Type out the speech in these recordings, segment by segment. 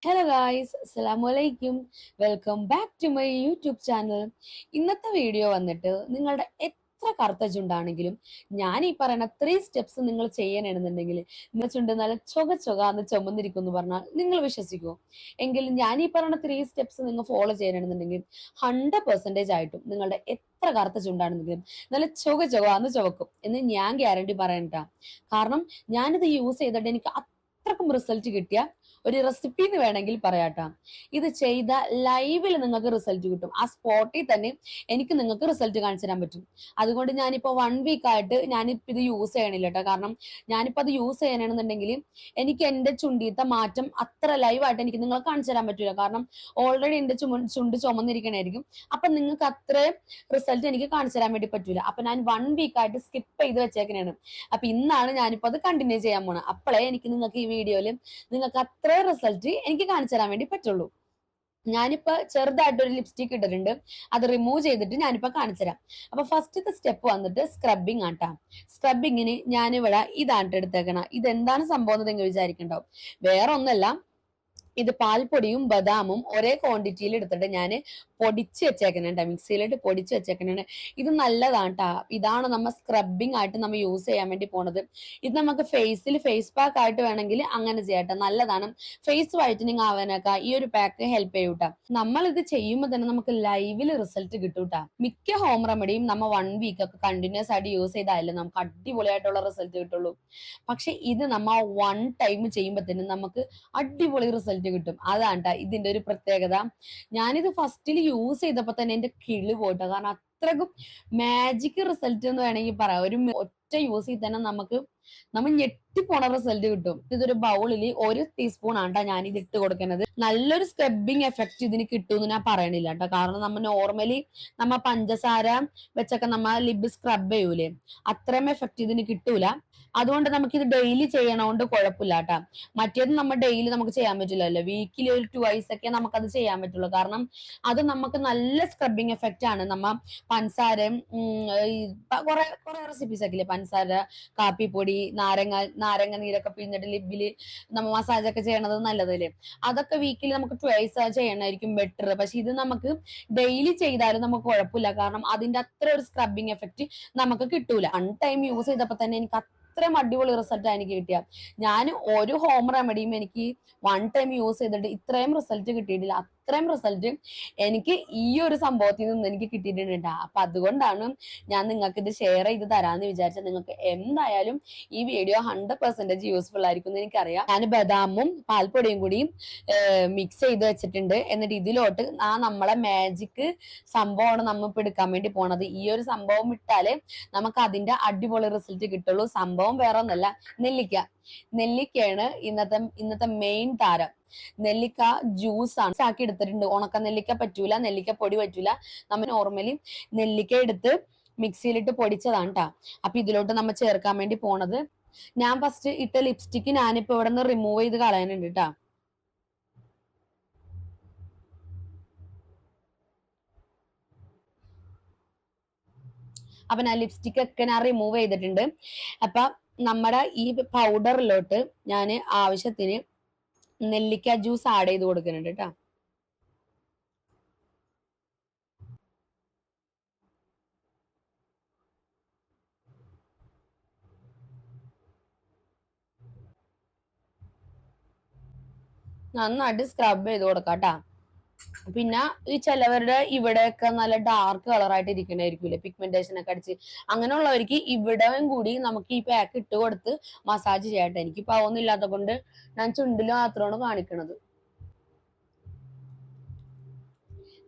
Hello guys, അസ്സലാമലൈക്കും. Welcome back to my YouTube channel. ഇന്നത്തെ video വന്നിട്ട് നിങ്ങളുടെ എത്ര കറുത്ത ചുണ്ടാണെങ്കിലും ഞാൻ ഈ പറയുന്ന 3 സ്റ്റെപ്സ് നിങ്ങൾ ചെയ്യാനാണെന്നുണ്ടെങ്കിൽ നിങ്ങളുടെ ചുണ്ട് നല്ല ചൊകാന്ന് ചുമന്നിരിക്കും എന്ന് പറഞ്ഞാൽ നിങ്ങൾ വിശ്വസിക്കുമോ? എങ്കിലും ഞാൻ ഈ പറയുന്ന 3 സ്റ്റെപ്സ് നിങ്ങൾ ഫോളോ ചെയ്യാനാണെന്നുണ്ടെങ്കിൽ 100% ആയിട്ടും നിങ്ങളുടെ എത്ര കറുത്ത ചുണ്ടാണെന്നെങ്കിലും നല്ല ചൊകാന്ന് ചുവക്കും എന്ന് ഞാൻ ഗ്യാരണ്ടി പറയണ്ട. കാരണം ഞാനിത് യൂസ് ചെയ്തിട്ട് എനിക്ക് അത്രക്കും റിസൾട്ട് കിട്ടിയ ഒരു റെസിപ്പി എന്ന് വേണമെങ്കിൽ പറയാട്ടാ. ഇത് ചെയ്ത ലൈവിൽ നിങ്ങൾക്ക് റിസൾട്ട് കിട്ടും. ആ സ്പോട്ടിൽ തന്നെ എനിക്ക് നിങ്ങൾക്ക് റിസൾട്ട് കാണിച്ചു തരാൻ പറ്റും. അതുകൊണ്ട് ഞാനിപ്പോ 1 വീക്ക് ആയിട്ട് ഞാനിപ്പോ ഇത് യൂസ് ചെയ്യണില്ല കേട്ടോ. കാരണം ഞാനിപ്പോ അത് യൂസ് ചെയ്യണമെന്നുണ്ടെങ്കിൽ എനിക്ക് എന്റെ ചുണ്ടീത്തെ മാറ്റം അത്ര ലൈവായിട്ട് എനിക്ക് നിങ്ങളെ കാണിച്ചു തരാൻ പറ്റൂല. കാരണം ഓൾറെഡി എന്റെ ചുണ്ട് ചുമന്നിരിക്കണായിരിക്കും. അപ്പൊ നിങ്ങൾക്ക് അത്രയും റിസൾട്ട് എനിക്ക് കാണിച്ചു തരാൻ വേണ്ടി പറ്റൂല. അപ്പൊ ഞാൻ 1 വീക്കായിട്ട് സ്കിപ്പ് ചെയ്ത് വെച്ചേക്കണേണ്. അപ്പൊ ഇന്നാണ് ഞാനിപ്പോ അത് കണ്ടിന്യൂ ചെയ്യാൻ പോണത്. അപ്പോഴേ എനിക്ക് നിങ്ങൾക്ക് ഈ വീഡിയോയിൽ നിങ്ങൾക്ക് അത്ര റിസൾട്ട് എനിക്ക് കാണിച്ചു തരാൻ വേണ്ടി പറ്റുള്ളൂ. ഞാനിപ്പോ ചെറുതായിട്ടൊരു ലിപ്സ്റ്റിക് ഇട്ടിട്ടുണ്ട്. അത് റിമൂവ് ചെയ്തിട്ട് ഞാനിപ്പോ കാണിച്ചു തരാം. അപ്പൊ ഫസ്റ്റത്തെ സ്റ്റെപ്പ് വന്നിട്ട് സ്ക്രബിങ് ആട്ടാ. സ്ക്രബിങ്ങിന് ഞാനിവിടെ ഇതാണ് എടുത്തേക്കണം. ഇതെന്താണ് സംഭവം എന്ന് നിങ്ങൾ വിചാരിക്കണ്ടാവും. വേറെ ഒന്നല്ല, ഇത് പാൽപ്പൊടിയും ബദാമും ഒരേ ക്വാണ്ടിറ്റിയിൽ എടുത്തിട്ട് ഞാൻ പൊടിച്ച് വെച്ചേക്കുന്നുണ്ട്. മിക്സിയിലിട്ട് പൊടിച്ച് വെച്ചേക്കുന്നുണ്ട്. ഇത് നല്ലതാണ് ട്ടാ. ഇതാണ് നമ്മൾ സ്ക്രബിങ് ആയിട്ട് നമ്മൾ യൂസ് ചെയ്യാൻ വേണ്ടി പോണത്. ഇത് നമുക്ക് ഫേസ് പാക്ക് ആയിട്ട് വേണമെങ്കിൽ അങ്ങനെ ചെയ്യട്ടെ, നല്ലതാണ്. ഫേസ് വൈറ്റനിങ് ആവാനൊക്കെ ഈ ഒരു പാക്ക് ഹെൽപ്പ് ചെയ്യൂട്ടാ. നമ്മൾ ഇത് ചെയ്യുമ്പോൾ തന്നെ നമുക്ക് ലൈവിൽ റിസൾട്ട് കിട്ടൂട്ടാ. മിക്ക ഹോം റെമഡിയും നമ്മൾ 1 വീക്ക് ഒക്കെ കണ്ടിന്യൂസ് ആയിട്ട് യൂസ് ചെയ്താലേ നമുക്ക് അടിപൊളിയായിട്ടുള്ള റിസൾട്ട് കിട്ടുള്ളൂ. പക്ഷെ ഇത് നമ്മൾ 1 ടൈം ചെയ്യുമ്പോൾ തന്നെ നമുക്ക് അടിപൊളി റിസൾട്ട് കിട്ടും. അതാണ് ട്ടാ ഇതിന്റെ ഒരു പ്രത്യേകത. ഞാനിത് ഫസ്റ്റിൽ യൂസ് ചെയ്തപ്പോ തന്നെ എന്റെ കിളി പോയിട്ടോ. കാരണം അത്രക്കും മാജിക് റിസൾട്ട് എന്ന് വേണമെങ്കിൽ പറയാം. ഒരു ഒറ്റ യൂസ് ചെയ്ത് തന്നെ നമ്മൾ ഞെട്ടിപ്പോണ റിസൾട്ട് കിട്ടും. ഇതൊരു ബൗളിൽ 1 ടീസ്പൂൺ ആണ്ടാ ഞാൻ ഇത് ഇട്ട് കൊടുക്കുന്നത്. നല്ലൊരു സ്ക്രബിങ് എഫക്ട് ഇതിന് കിട്ടുമെന്ന് ഞാൻ പറയണില്ല കേട്ടോ. കാരണം നമ്മൾ നോർമലി പഞ്ചസാര വെച്ചൊക്കെ ലിബ് സ്ക്രബ് ചെയ്യൂലേ, അത്രയും എഫക്ട് ഇതിന് കിട്ടൂല. അതുകൊണ്ട് നമുക്ക് ഇത് ഡെയിലി ചെയ്യണോണ്ട് കുഴപ്പമില്ല കേട്ടാ. മറ്റേത് നമ്മൾ ഡെയിലി നമുക്ക് ചെയ്യാൻ പറ്റില്ലല്ലോ. വീക്കിലി ഒരു 2 ഒക്കെ നമുക്കത് ചെയ്യാൻ പറ്റുള്ളൂ. കാരണം അത് നമുക്ക് നല്ല സ്ക്രബിങ് എഫക്റ്റ് ആണ്. പഞ്ചസാരയും കുറെ കുറെ റെസിപ്പീസ് ഒക്കെ ഇല്ലേ, പഞ്ചസാര, കാപ്പിപ്പൊടി, നാരങ്ങ നീരൊക്കെ പിഴിഞ്ഞിട്ട് ലിബില് നമ്മൾ മസാജ് ഒക്കെ ചെയ്യണത് നല്ലതല്ലേ. അതൊക്കെ വീക്കിലി നമുക്ക് 2 ചെയ്യണമായിരിക്കും ബെറ്റർ. പക്ഷെ ഇത് നമുക്ക് ഡെയിലി ചെയ്താലും നമുക്ക് കുഴപ്പമില്ല. കാരണം അതിന്റെ അത്ര ഒരു സ്ക്രബിങ് എഫക്റ്റ് നമുക്ക് കിട്ടൂല. 1 ടൈം യൂസ് ചെയ്തപ്പോ തന്നെ എനിക്ക് അത്രയും അടിപൊളി റിസൾട്ട് എനിക്ക് കിട്ടിയ. ഞാൻ ഒരു ഹോം റെമഡിയും എനിക്ക് 1 ടൈം യൂസ് ചെയ്തിട്ട് ഇത്രയും റിസൾട്ട് കിട്ടിയിട്ടില്ല. അത്രയും റിസൾട്ട് എനിക്ക് ഈ ഒരു സംഭവത്തിൽ നിന്ന് എനിക്ക് കിട്ടിയിട്ടുണ്ട്. അപ്പൊ അതുകൊണ്ടാണ് ഞാൻ നിങ്ങൾക്ക് ഇത് ഷെയർ ചെയ്ത് തരാന്ന് വിചാരിച്ചത്. നിങ്ങൾക്ക് എന്തായാലും ഈ വീഡിയോ 100% യൂസ്ഫുൾ ആയിരിക്കും എന്ന് എനിക്കറിയാം. ഞാൻ ബദാമും പാൽപ്പൊടിയും കൂടി മിക്സ് ചെയ്ത് വെച്ചിട്ടുണ്ട്. എന്നിട്ട് ഇതിലോട്ട് നമ്മളെ മാജിക് സംഭവമാണ് നമ്മൾ ഇപ്പൊ എടുക്കാൻ വേണ്ടി പോണത്. ഈ ഒരു സംഭവം ഇട്ടാല് നമുക്ക് അതിന്റെ അടിപൊളി റിസൾട്ട് കിട്ടുള്ളൂ. സംഭവം വേറെ ഒന്നല്ല, നെല്ലിക്കയാണ് ഇന്നത്തെ മെയിൻ താരം. നെല്ലിക്ക ജ്യൂസ് ആണ് ആക്കി എടുത്തിട്ടുണ്ട്. ഉണക്ക നെല്ലിക്ക പറ്റൂല, നെല്ലിക്ക പൊടി പറ്റൂല. നമ്മൾ നോർമലി നെല്ലിക്ക എടുത്ത് മിക്സിയിലിട്ട് പൊടിച്ചതാണ് ട്ടാ. അപ്പൊ ഇതിലോട്ട് നമ്മൾ ചേർക്കാൻ വേണ്ടി പോണത്, ഞാൻ ഫസ്റ്റ് ഇട്ട ലിപ്സ്റ്റിക്ക് ഞാനിപ്പോ ഇവിടെ നിന്ന് റിമൂവ് ചെയ്ത് കളയാനുണ്ട് ട്ടാ. അപ്പൊ ഞാൻ ലിപ്സ്റ്റിക് ഒക്കെ ഞാൻ റിമൂവ് ചെയ്തിട്ടുണ്ട്. അപ്പൊ നമ്മുടെ ഈ പൗഡറിലോട്ട് ഞാൻ ആവശ്യത്തിന് നെല്ലിക്ക ജ്യൂസ് ആഡ് ചെയ്ത് കൊടുക്കുന്നുണ്ട് കേട്ടോ. നന്നായിട്ട് സ്ക്രബ് ചെയ്ത് കൊടുക്കാം കേട്ടാ. പിന്നെ ഈ ചിലവരുടെ ഇവിടെയൊക്കെ നല്ല ഡാർക്ക് കളറായിട്ട് ഇരിക്കണായിരിക്കൂലേ, പിഗ്മെന്റേഷൻ ഒക്കെ അടിച്ച്. അങ്ങനെയുള്ളവർക്ക് ഇവിടെയും കൂടി നമുക്ക് ഈ പാക്ക് ഇട്ട് കൊടുത്ത് മസാജ് ചെയ്യട്ടെ. എനിക്ക് പാവൊന്നും ഇല്ലാത്ത കൊണ്ട് ഞാൻ ചുണ്ടിൽ മാത്രമാണ് കാണിക്കണത്.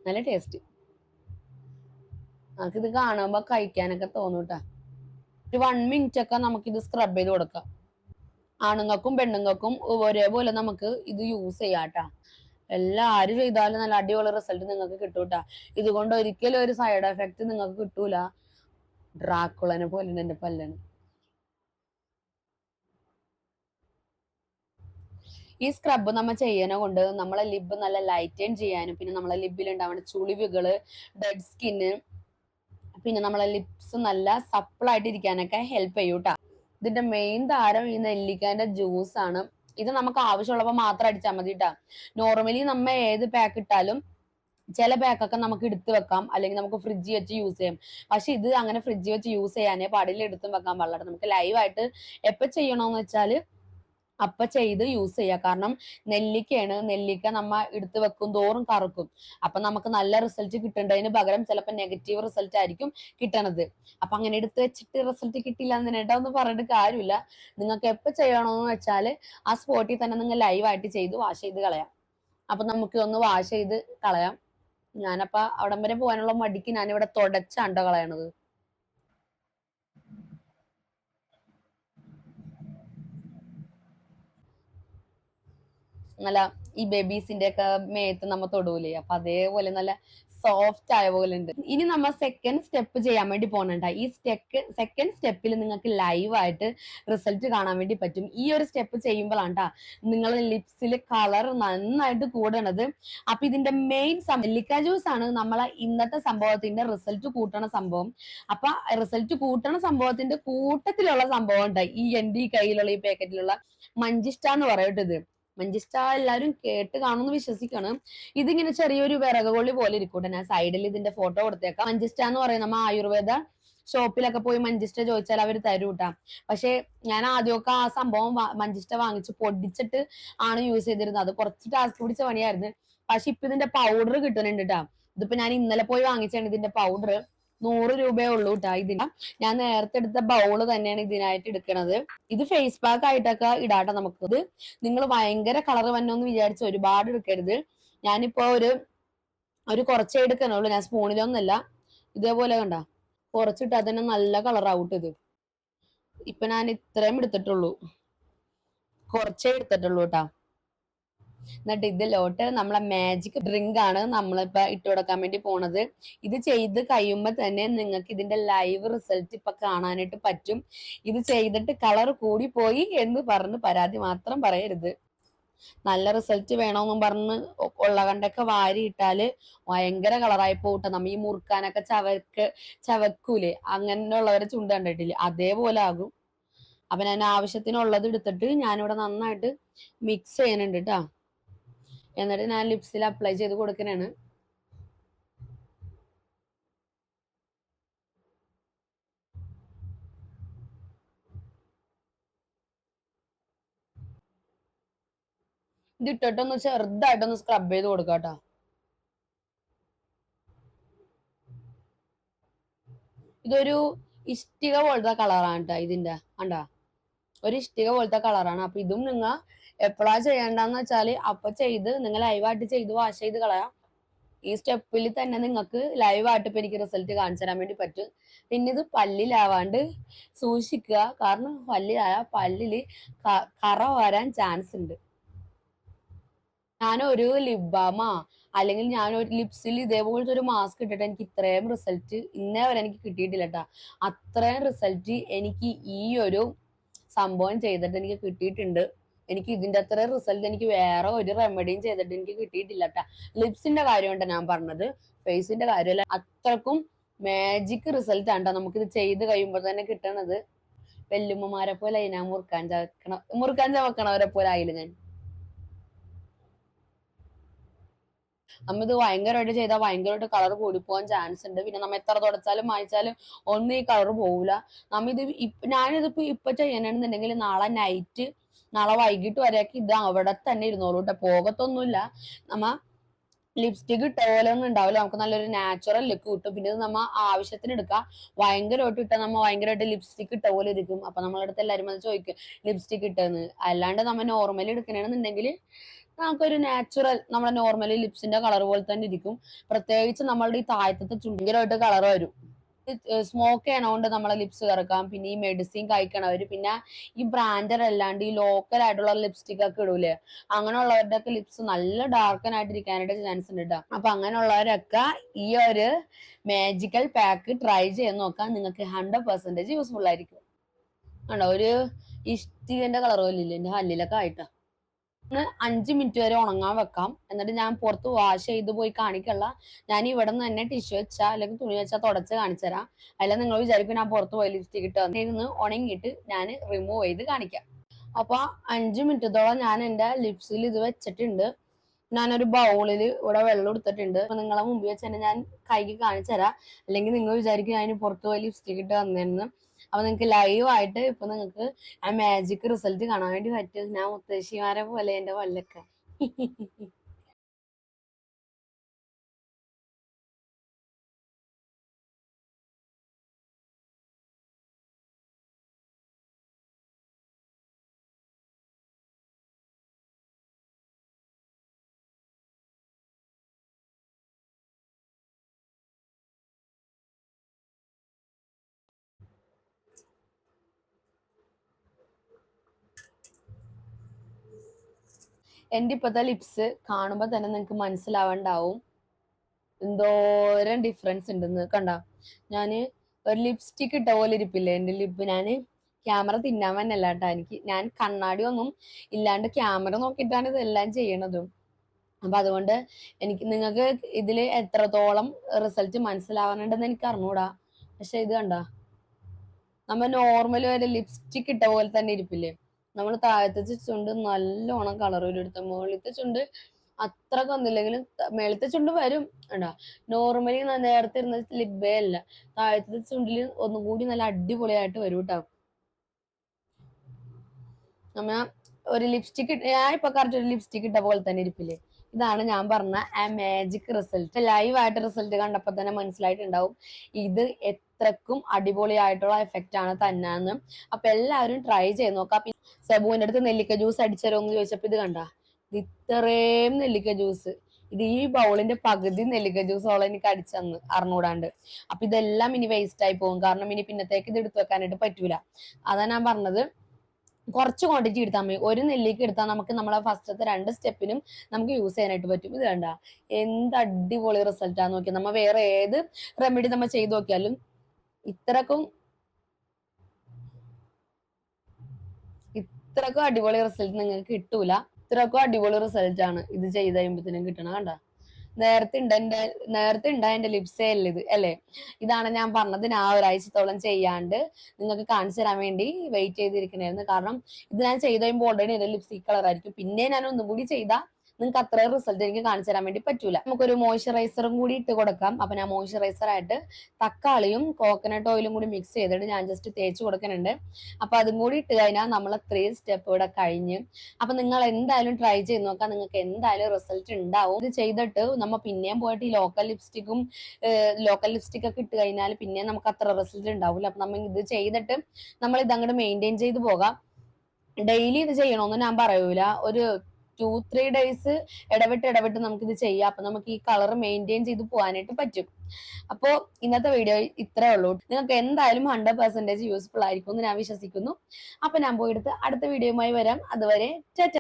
നല്ല ടേസ്റ്റ്. നമുക്കിത് കാണുമ്പോ കഴിക്കാനൊക്കെ തോന്നൂട്ടാ. ഒരു 1 മിനിറ്റ് ഒക്കെ നമുക്കിത് സ്ക്രബ് ചെയ്ത് കൊടുക്കാം. ആണുങ്ങൾക്കും പെണ്ണുങ്ങൾക്കും ഒരേപോലെ നമുക്ക് ഇത് യൂസ് ചെയ്യാട്ടാ. എല്ലാരും ചെയ്താലും നല്ല അടിപൊളി റിസൾട്ട് നിങ്ങൾക്ക് കിട്ടൂട്ടാ. ഇതുകൊണ്ട് ഒരിക്കലും ഒരു സൈഡ് എഫക്ട് നിങ്ങൾക്ക് കിട്ടൂല. ഡ്രാക്കുളനെ പോലെ എന്റെ പല്ലാണ്. ഈ സ്ക്രബ് നമ്മൾ ചെയ്യണ കൊണ്ട് നമ്മളെ ലിബ് നല്ല ലൈറ്റൻ ചെയ്യാനും, പിന്നെ നമ്മളെ ലിബിൽ ഉണ്ടാവുന്ന ചുളിവുകള്, ഡെഡ് സ്കിന്ന്, പിന്നെ നമ്മളെ ലിപ്സ് നല്ല സപ്പിളായിട്ട് ഇരിക്കാനൊക്കെ ഹെൽപ്പ് ചെയ്യൂട്ടാ. ഇതിന്റെ മെയിൻ താരം ഈ നെല്ലിക്കാന്റെ ജ്യൂസ് ആണ്. ഇത് നമുക്ക് ആവശ്യമുള്ളപ്പോൾ മാത്രം അടിച്ചാൽ മതി കേട്ടാ. നോർമലി നമ്മ ഏത് പാക്ക് ഇട്ടാലും ചില പാക്കൊക്കെ നമുക്ക് എടുത്തു വെക്കാം, അല്ലെങ്കിൽ നമുക്ക് ഫ്രിഡ്ജിൽ വെച്ച് യൂസ് ചെയ്യാം. പക്ഷെ ഇത് അങ്ങനെ ഫ്രിഡ്ജിൽ വെച്ച് യൂസ് ചെയ്യാനേ പാടില്ല, എടുത്തും വെക്കാൻ പാടില്ല. നമുക്ക് ലൈവായിട്ട് എപ്പൊ ചെയ്യണമെന്ന് വെച്ചാല് അപ്പൊ ചെയ്ത് യൂസ് ചെയ്യുക. കാരണം നെല്ലിക്കയാണ്, നെല്ലിക്ക നമ്മ എടുത്ത് വെക്കും തോറും കറുക്കും. അപ്പൊ നമുക്ക് നല്ല റിസൾട്ട് കിട്ടേണ്ടതിന് പകരം ചിലപ്പോൾ നെഗറ്റീവ് റിസൾട്ട് ആയിരിക്കും കിട്ടണത്. അപ്പൊ അങ്ങനെ എടുത്ത് വെച്ചിട്ട് റിസൾട്ട് കിട്ടില്ല എന്ന് പറഞ്ഞിട്ട് കാര്യമില്ല. നിങ്ങൾക്ക് എപ്പോ ചെയ്യണമെന്ന് വെച്ചാല് ആ സ്പോട്ടിൽ തന്നെ നിങ്ങൾ ലൈവായിട്ട് ചെയ്ത് വാഷ് ചെയ്ത് കളയാം. അപ്പൊ നമുക്ക് ഒന്ന് വാഷ് ചെയ്ത് കളയാം. ഞാനപ്പ അവിടം വരെ പോകാനുള്ള മടിക്ക് ഞാനിവിടെ തുടച്ചാണ്ടോ കളയണത്. നല്ല ഈ ബേബീസിന്റെ ഒക്കെ മേത്ത് നമ്മ തൊടൂലേ, അപ്പൊ അതേപോലെ നല്ല സോഫ്റ്റ് ആയ പോലെ ഉണ്ട്. ഇനി നമ്മ സെക്കൻഡ് സ്റ്റെപ്പ് ചെയ്യാൻ വേണ്ടി പോകണണ്ട. ഈ സെക്കൻഡ് സ്റ്റെപ്പിൽ നിങ്ങൾക്ക് ലൈവായിട്ട് റിസൾട്ട് കാണാൻ വേണ്ടി പറ്റും. ഈ ഒരു സ്റ്റെപ്പ് ചെയ്യുമ്പോഴാണ്ടാ നിങ്ങളുടെ ലിപ്സിൽ കളർ നന്നായിട്ട് കൂടണത്. അപ്പൊ ഇതിന്റെ മെയിൻ നെല്ലിക്ക ജ്യൂസ് ആണ് നമ്മളെ ഇന്നത്തെ സംഭവത്തിന്റെ റിസൾട്ട് കൂട്ടണ സംഭവം. അപ്പൊ റിസൾട്ട് കൂട്ടണ സംഭവത്തിന്റെ കൂട്ടത്തിലുള്ള സംഭവം ഉണ്ടായി ഈ എന്റെ ഈ കയ്യിലുള്ള ഈ പാക്കറ്റിലുള്ള മഞ്ചിഷ്ട എന്ന് പറയട്ടത്. മഞ്ചിഷ്ട എല്ലാവരും കേട്ട് കാണുമെന്ന് വിശ്വസിക്കണം. ഇതിങ്ങനെ ചെറിയൊരു വിറകുകൊള്ളി പോലെ ഇരിക്കൂട്ടെ. ഞാൻ സൈഡിൽ ഇതിന്റെ ഫോട്ടോ കൊടുത്തേക്കാം. മഞ്ചിഷ്ട എന്ന് പറയുന്ന നമ്മ ആയുർവേദ ഷോപ്പിലൊക്കെ പോയി മഞ്ചിഷ്ട ചോദിച്ചാൽ അവർ തരൂട്ടാ. പക്ഷെ ഞാൻ ആദ്യമൊക്കെ ആ സംഭവം മഞ്ചിഷ്ട വാങ്ങിച്ച് പൊടിച്ചിട്ട് ആണ് യൂസ് ചെയ്തിരുന്നത്. അത് കുറച്ച് ടാസ്ക് പിടിച്ച പണിയായിരുന്നു. പക്ഷെ ഇപ്പൊ ഇതിന്റെ പൗഡർ കിട്ടുന്നുണ്ട് കേട്ടാ. ഇതിപ്പോ ഞാൻ ഇന്നലെ പോയി വാങ്ങിച്ചാണ് ഇതിന്റെ പൗഡർ. 100 രൂപയേ ഉള്ളൂ കേട്ടാ. ഇതിന് ഞാൻ നേരത്തെ എടുത്ത ബൗള് തന്നെയാണ് ഇതിനായിട്ട് എടുക്കണത്. ഇത് ഫേസ് പാക്ക് ആയിട്ടൊക്കെ ഇടാട്ടെ നമുക്ക്. ഇത് നിങ്ങൾ ഭയങ്കര കളർ വന്നോന്ന് വിചാരിച്ച് ഒരുപാട് എടുക്കരുത്. ഞാനിപ്പോ ഒരു കുറച്ചേ എടുക്കണുള്ളൂ. ഞാൻ സ്പൂണിലൊന്നല്ല, ഇതേപോലെ കണ്ട കുറച്ചിട്ടാ തന്നെ നല്ല കളർ ആവട്ടെ. ഇത് ഇപ്പൊ ഞാൻ ഇത്രയും എടുത്തിട്ടുള്ളൂ, കുറച്ചേ എടുത്തിട്ടുള്ളൂ കേട്ടാ. എന്നിട്ട് ഇതിലോട്ട് നമ്മളെ മാജിക് ഡ്രിങ്ക് ആണ് നമ്മളിപ്പോ ഇട്ട് കൊടുക്കാൻ വേണ്ടി പോണത്. ഇത് ചെയ്ത് കഴിയുമ്പോ തന്നെ നിങ്ങൾക്ക് ഇതിന്റെ ലൈവ് റിസൾട്ട് ഇപ്പൊ കാണാനായിട്ട് പറ്റും. ഇത് ചെയ്തിട്ട് കളർ കൂടി പോയി എന്ന് പറഞ്ഞ് പരാതി മാത്രം പറയരുത്. നല്ല റിസൾട്ട് വേണമെന്നും പറഞ്ഞ് ഉള്ള കണ്ടൊക്കെ വാരി ഇട്ടാല് ഭയങ്കര കളറായി പോട്ടെ. നമ്മ ഈ മുറുക്കാനൊക്കെ ചവക്കൂലേ, അങ്ങനെയുള്ളവരെ ചുണ്ട് കണ്ടിട്ടില്ലേ, അതേപോലെ ആകും. അപ്പൊ ഞാൻ ആവശ്യത്തിനുള്ളത് എടുത്തിട്ട് ഞാനിവിടെ നന്നായിട്ട് മിക്സ് ചെയ്യാനുണ്ട് കേട്ടാ. എന്നിട്ട് ഞാൻ ലിപ്സിൽ അപ്ലൈ ചെയ്ത് കൊടുക്കണാണ്. ഇത് ഇട്ടിട്ടൊന്ന് ചെറുതായിട്ടൊന്ന് സ്ക്രബ് ചെയ്ത് കൊടുക്കാട്ടോ. ഇതൊരു ഇഷ്ടിക പോലത്തെ കളറാണ് കേട്ടോ ഇതിന്റെ. കണ്ടാ, ഒരു ഇഷ്ടിക പോലത്തെ കളറാണ്. അപ്പൊ ഇതും നിങ്ങൾ എപ്പോഴാ ചെയ്യേണ്ടെന്ന് വെച്ചാല് അപ്പൊ ചെയ്ത് നിങ്ങൾ ലൈവായിട്ട് ചെയ്ത് വാഷ് ചെയ്ത് കളയാം. ഈ സ്റ്റെപ്പിൽ തന്നെ നിങ്ങൾക്ക് ലൈവായിട്ട് ഇപ്പൊ എനിക്ക് റിസൾട്ട് കാണിച്ചു തരാൻ വേണ്ടി പറ്റും. പിന്നെ ഇത് പല്ലിലാവാണ്ട് സൂക്ഷിക്കുക. കാരണം പല്ലിലായ പല്ലില് കറ വരാൻ ചാൻസ് ഉണ്ട്. ഞാനൊരു ലിപ് ബാമാ അല്ലെങ്കിൽ ഞാനൊരു ലിപ്സിൽ ഇതേപോലത്തെ ഒരു മാസ്ക് ഇട്ടിട്ട് എനിക്ക് ഇത്രയും റിസൾട്ട് ഇന്നേ വരെ എനിക്ക് കിട്ടിയിട്ടില്ല കേട്ടാ. അത്രയും റിസൾട്ട് എനിക്ക് ഈ ഒരു സംഭവം ചെയ്തിട്ട് എനിക്ക് കിട്ടിയിട്ടുണ്ട്. എനിക്ക് ഇതിന്റെ അത്ര റിസൾട്ട് എനിക്ക് വേറെ ഒരു റെമഡിയും ചെയ്തിട്ട് എനിക്ക് കിട്ടിയിട്ടില്ല കേട്ടാ. ലിപ്സിന്റെ കാര്യമുണ്ട് ഞാൻ പറഞ്ഞത്, ഫേസിന്റെ കാര്യമല്ല. അത്രക്കും മാജിക് റിസൾട്ട് ആണ് നമുക്കിത് ചെയ്ത് കഴിയുമ്പോൾ തന്നെ കിട്ടണത്. വെല്ലുമ്മമാരെ പോലെ ഞാൻ മുറുക്കാൻ ചവക്കണവരെ പോലെ ആയില്ല ഞാൻ. നമ്മ ഇത് ഭയങ്കരമായിട്ട് ചെയ്താൽ ഭയങ്കരമായിട്ട് കളർ കൂടിപ്പോകാൻ ചാൻസ് ഉണ്ട്. പിന്നെ നമ്മ എത്ര തുടച്ചാലും മായ്ച്ചാലും ഒന്നും ഈ കളർ പോവില്ല. നമ്മ ഇത് ഞാനിതിപ്പോ ചെയ്യണമെന്നുണ്ടെങ്കിൽ നാളെ വൈകിട്ട് വരെയൊക്കെ ഇത് അവിടെ തന്നെ ഇരുന്നോളൂ കേട്ടോ, പോകത്തൊന്നുമില്ല. നമ്മ ലിപ്സ്റ്റിക് ഇട്ട പോലെ ഒന്നും ഉണ്ടാവില്ല, നമുക്ക് നല്ലൊരു നാച്ചുറൽ ലുക്ക് കിട്ടും. പിന്നെ ഇത് നമ്മ ആവശ്യത്തിന് എടുക്കാം. ഭയങ്കരമായിട്ട് ഇട്ടാൽ നമ്മ ഭയങ്കരമായിട്ട് ലിപ്സ്റ്റിക് ഇട്ട പോലെ ഇരിക്കും. അപ്പൊ നമ്മളടുത്ത് എല്ലാവരും അത് ചോദിക്കും ലിപ്സ്റ്റിക് ഇട്ടെന്ന്. അല്ലാണ്ട് നമ്മ നോർമലി എടുക്കണമെന്നുണ്ടെങ്കിൽ നമുക്കൊരു നാച്ചുറൽ നമ്മുടെ നോർമലി ലിപ്സിന്റെ കളർ പോലെ തന്നെ ഇരിക്കും. പ്രത്യേകിച്ച് നമ്മളുടെ ഈ താഴത്തെ ചുണ്ടിലായിട്ട് കളർ വരും. സ്മോക്ക് ചെയ്യണോണ്ട് നമ്മളെ ലിപ്സ് കറക്കാം. പിന്നെ ഈ മെഡിസിൻ കഴിക്കണവര്, പിന്നെ ഈ ബ്രാൻഡഡ് അല്ലാണ്ട് ഈ ലോക്കൽ ആയിട്ടുള്ള ലിപ്സ്റ്റിക് ഒക്കെ ഇടൂലേ, അങ്ങനെയുള്ളവരുടെ ഒക്കെ ലിപ്സ് നല്ല ഡാർക്കൻ ആയിട്ടിരിക്കാനായിട്ട് ചാൻസ് ഉണ്ട് കേട്ടോ. അപ്പൊ അങ്ങനെയുള്ളവരൊക്കെ ഈ ഒരു മാജിക്കൽ പാക്ക് ട്രൈ ചെയ്ത് നോക്കാം. നിങ്ങൾക്ക് 100% യൂസ്ഫുൾ ആയിരിക്കും. ആണോ, ഒരു ഇഷ്ടികന്റെ കളർ പോലെ ഇല്ല എന്റെ ഹല്ലിലൊക്കെ ആയിട്ടാ. 5 മിനിറ്റ് വരെ ഉണങ്ങാൻ വെക്കാം. എന്നിട്ട് ഞാൻ പുറത്ത് വാഷ് ചെയ്ത് പോയി കാണിക്കല്ല. ഞാൻ ഇവിടെ നിന്ന് തന്നെ ടിഷ്യൂ വെച്ചാ അല്ലെങ്കിൽ തുണി വെച്ചാൽ തുടച്ച് കാണിച്ചു തരാം. അല്ല നിങ്ങൾ വിചാരിക്കും ഞാൻ പുറത്ത് പോയി ലിപ്സ്റ്റിക് ഇട്ട് വന്നിരുന്ന് ഉണങ്ങിയിട്ട് ഞാൻ റിമൂവ് ചെയ്ത് കാണിക്കാം. അപ്പൊ 5 മിനിറ്റത്തോളം ഞാൻ എന്റെ ലിപ്സിൽ ഇത് വെച്ചിട്ടുണ്ട്. ഞാനൊരു ബൗളിൽ ഇവിടെ വെള്ളം എടുത്തിട്ടുണ്ട്. അപ്പൊ നിങ്ങളെ മുമ്പിൽ വെച്ച് തന്നെ ഞാൻ കൈക്ക് കാണിച്ചു തരാം. അല്ലെങ്കിൽ നിങ്ങൾ വിചാരിക്കും ഞാൻ പുറത്ത് പോയി ലിപ്സ്റ്റിക് ഇട്ട് വന്നതെന്ന്. അപ്പൊ നിങ്ങൾക്ക് ലൈവ് ആയിട്ട് ഇപ്പൊ നിങ്ങൾക്ക് ആ മാജിക് റിസൾട്ട് കാണാൻ വേണ്ടി പറ്റും. ഞാൻ മുത്തശ്ശിമാരെ പോലെ എന്റെ പല്ലൊക്കെ. എന്റെ ഇപ്പത്തെ ലിപ്സ് കാണുമ്പോ തന്നെ നിങ്ങൾക്ക് മനസ്സിലാവണ്ടാവും എന്തോരം ഡിഫറൻസ് ഉണ്ടെന്ന്. കണ്ട, ഞാന് ഒരു ലിപ്സ്റ്റിക് ഇട്ട പോലെ ഇരിപ്പില്ലേ എന്റെ ലിപ്പ്. ഞാന് ക്യാമറ തിന്നാൻ തന്നെയല്ല കേട്ടാ, ഞാൻ കണ്ണാടി ഒന്നും ഇല്ലാണ്ട് ക്യാമറ നോക്കിയിട്ടാണ് ഇതെല്ലാം ചെയ്യണതും. അപ്പൊ അതുകൊണ്ട് നിങ്ങൾക്ക് ഇതില് എത്രത്തോളം റിസൾട്ട് മനസ്സിലാവാനുണ്ടെന്ന് എനിക്ക് അറിഞ്ഞൂടാ. പക്ഷെ ഇത് കണ്ട, നമ്മ നോർമൽ ഒരു ലിപ്സ്റ്റിക് ഇട്ട പോലെ തന്നെ ഇരിപ്പില്ലേ. നമ്മൾ താഴത്തെ ചുണ്ട് നല്ലോണം കളർ എടുത്ത, മുകളിലത്തെ ചുണ്ട് അത്രക്ക് ഒന്നുമില്ലെങ്കിലും മേളത്തെ ചുണ്ട് വരും. കണ്ടാ, നോർമലി നേരത്തെ ഇരുന്ന ലിബേ അല്ല, താഴത്തെ ചുണ്ടിൽ ഒന്നും കൂടി നല്ല അടിപൊളിയായിട്ട് വരും കേട്ടോ. നമ്മ ഒരു ലിപ്സ്റ്റിക് ഞാൻ ഇപ്പൊ കറക്റ്റ് ഒരു ലിപ്സ്റ്റിക് ഇട്ട പോലെ തന്നെ ഇരിപ്പില്ലേ. ഇതാണ് ഞാൻ പറഞ്ഞ ആ മാജിക് റിസൾട്ട്. ലൈവ് ആയിട്ട് റിസൾട്ട് കണ്ടപ്പോ തന്നെ മനസ്സിലായിട്ടുണ്ടാവും ഇത് എത്രക്കും അടിപൊളിയായിട്ടുള്ള എഫക്റ്റ് ആണ് തന്നെന്ന്. അപ്പൊ എല്ലാവരും ട്രൈ ചെയ്ത് നോക്കാം. സെബുവിന്റെ അടുത്ത് നെല്ലിക്ക ജ്യൂസ് അടിച്ചരോ എന്ന് ചോദിച്ചപ്പോ ഇത് കണ്ട, ഇത്രയും നെല്ലിക്ക ജ്യൂസ്, ഇത് ഈ ബൗളിന്റെ പകുതി നെല്ലിക്ക ജ്യൂസോളം എനിക്ക് അടിച്ചന്ന് അറിഞ്ഞൂടാണ്ട്. അപ്പൊ ഇതെല്ലാം ഇനി വേസ്റ്റ് ആയി പോകും. കാരണം ഇനി പിന്നത്തേക്ക് ഇത് എടുത്തു വെക്കാനായിട്ട് പറ്റൂല. അതാ ഞാൻ പറഞ്ഞത്, കുറച്ച് ക്വാണ്ടിറ്റി എടുത്താൽ മതി. ഒരു നെല്ലിക്ക് എടുത്താൽ നമുക്ക് നമ്മളെ ഫസ്റ്റത്തെ 2 സ്റ്റെപ്പിനും നമുക്ക് യൂസ് ചെയ്യാനായിട്ട് പറ്റും. ഇത് കണ്ട, എന്ത് അടിപൊളി റിസൾട്ടാന്ന് നോക്കിയാൽ. നമ്മ വേറെ ഏത് റെമഡി നമ്മൾ ചെയ്ത് നോക്കിയാലും ഇത്രക്കും അടിപൊളി റിസൾട്ട് നിങ്ങൾക്ക് കിട്ടൂല. ഇത്രക്കും അടിപൊളി റിസൾട്ട് ആണ് ഇത് ചെയ്ത് കഴിയുമ്പോഴത്തേനും കിട്ടണം. കണ്ട, നേരത്തെ ഉണ്ടായ എന്റെ ലിപ്സേ അല്ല ഇത് അല്ലേ. ഇതാണ് ഞാൻ പറഞ്ഞത്, ഞാൻ ഒരാഴ്ചത്തോളം ചെയ്യാണ്ട് നിങ്ങൾക്ക് കാണിച്ചു തരാൻ വേണ്ടി വെയിറ്റ് ചെയ്തിരിക്കണായിരുന്നു. കാരണം ഇത് ഞാൻ ചെയ്ത് കഴിയുമ്പോൾ ഓൾറെഡി എന്റെ ലിപ്സ് ഈ കളർ ആയിരിക്കും. പിന്നെ ഞാൻ ഒന്നും കൂടി ചെയ്താൽ നിങ്ങൾക്ക് അത്രയും റിസൾട്ട് എനിക്ക് കാണിച്ചു തരാൻ വേണ്ടി പറ്റൂല. നമുക്കൊരു മോയ്സ്ചറൈസറും കൂടി ഇട്ട് കൊടുക്കാം. അപ്പൊ ഞാൻ മോയ്സ്ചറൈസർ ആയിട്ട് തക്കാളിയും കോക്കനട്ട് ഓയിലും കൂടി മിക്സ് ചെയ്തിട്ട് ഞാൻ ജസ്റ്റ് തേച്ച് കൊടുക്കുന്നുണ്ട്. അപ്പൊ അതും കൂടി ഇട്ട് കഴിഞ്ഞാൽ നമ്മൾ 3 സ്റ്റെപ്പ് ഇവിടെ കഴിഞ്ഞ്. അപ്പൊ നിങ്ങൾ എന്തായാലും ട്രൈ ചെയ്ത് നോക്കാം, നിങ്ങൾക്ക് എന്തായാലും റിസൾട്ട് ഉണ്ടാവും. ഇത് ചെയ്തിട്ട് നമ്മ പിന്നെയും പോയിട്ട് ഈ ലോക്കൽ ലിപ്സ്റ്റിക് ഒക്കെ ഇട്ട് കഴിഞ്ഞാൽ പിന്നെ നമുക്ക് അത്ര റിസൾട്ട് ഉണ്ടാവില്ല. അപ്പൊ നമ്മൾ ഇത് ചെയ്തിട്ട് നമ്മൾ ഇത് അങ്ങോട്ട് മെയിൻറ്റെയിൻ ചെയ്ത് പോകാം. ഡെയിലി ഇത് ചെയ്യണമെന്ന് ഞാൻ പറയൂല, ഒരു 2-3 ഡേയ്സ് ഇടവിട്ട് നമുക്കിത് ചെയ്യാം. അപ്പൊ നമുക്ക് ഈ കളർ മെയിൻറ്റെയിൻ ചെയ്ത് പോകാനായിട്ട് പറ്റും. അപ്പോ ഇന്നത്തെ വീഡിയോ ഇത്രേ ഉള്ളൂ. നിങ്ങൾക്ക് എന്തായാലും 100% യൂസ്ഫുൾ ആയിരിക്കും എന്ന് ഞാൻ വിശ്വസിക്കുന്നു. അപ്പൊ ഞാൻ പോയെടുത്ത് അടുത്ത വീഡിയോയുമായി വരാം. അതുവരെ ടാറ്റ.